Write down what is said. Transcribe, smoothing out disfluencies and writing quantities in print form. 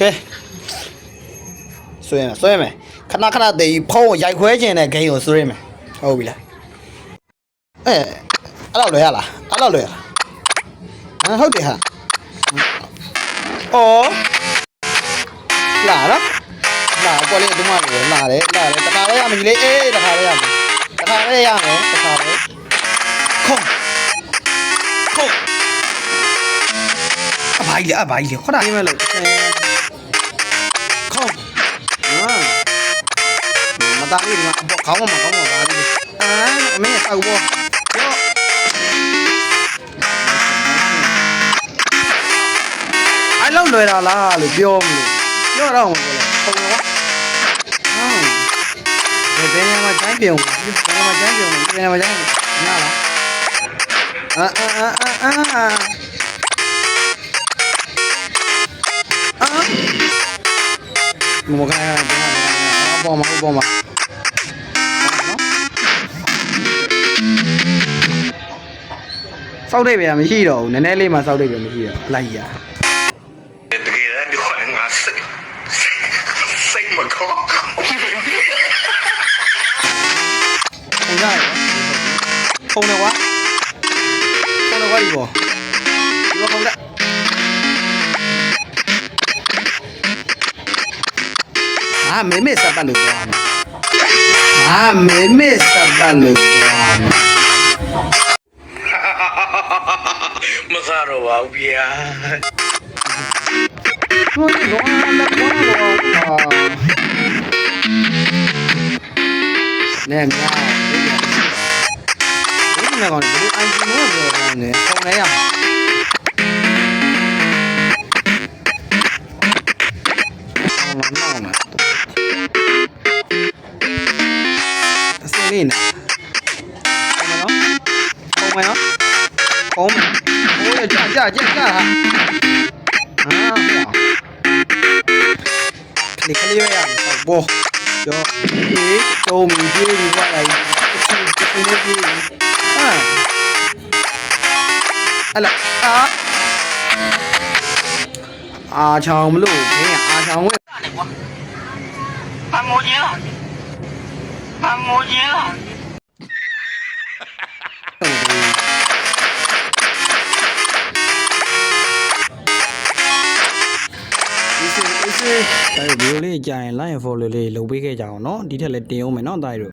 OK ဆွဲမယ်ခဏတည်းဖုံးကိုရိုက်ခွဲခြင်းတဲ့ဂိမ်းကိုဆွဲမယ်ဟုတ်ပြီလားအဲ့လောက်လွယ်ရလားအဲ့လောက်လွယ်ရလားဟုတ်တယ်ဟာအော်လာတော့လာပေါ်လေးဒီမှာလာတယ်တခါလေးရမယ်ကြီးလေးအေးတခါလေးရမယ်တခါလေးခုံအဘိုင်းလေခေါ်တာရေးမယ်လို့ခုံမသားလေးဒီမှာခေါင်းမပါဘူးအမေဆောက်ပေါ်ရောအဲ့လောက်လွယ်တာလားလို့ပြောမလို့ပြောတော့မလို့ပုံရောဘယ်နေမှာကျိုင်းပြုံနာလားမကနိုင်ပေါ်မှာစောက်တဲ့ပဲမရှိတော့ဘူးနည်းနည်းလေးမှစောက်တဲ့ပဲမရှိတော့လိုက်ရတကယ်လည်းဒီခေါင်းငါစိတ်မကောင်းဖုန်းတော့ဒီပေါ်ဖုန်းလက်မေစပတ်လို့ပြောမှာမေစပတ်လို့ပြောမှာမစားတော့ပါဘူးဗျာနဲမြောက်ဒီမှာကောင်ဘယ်အိုင်ဂျီမို့ပြောနေပုံလဲရนี่นะပုံမယ်နော်โอ้ยကြာဟာဟေ့ခလေးရရဘောကျော်ဒီတုံးမီကြီးဒီကွာလိုက်ဒီဟလာအာချောင်းမလို့ခင်းအာချောင်းဝင်အမိုးကြီးဒါဗီဒီယိုလေးကြာရင် like and follow လေးလုပ်ပေးခဲ့ကြအောင်เนาะဒီထက်လည်းတင်အောင်မယ်เนาะဒါတို့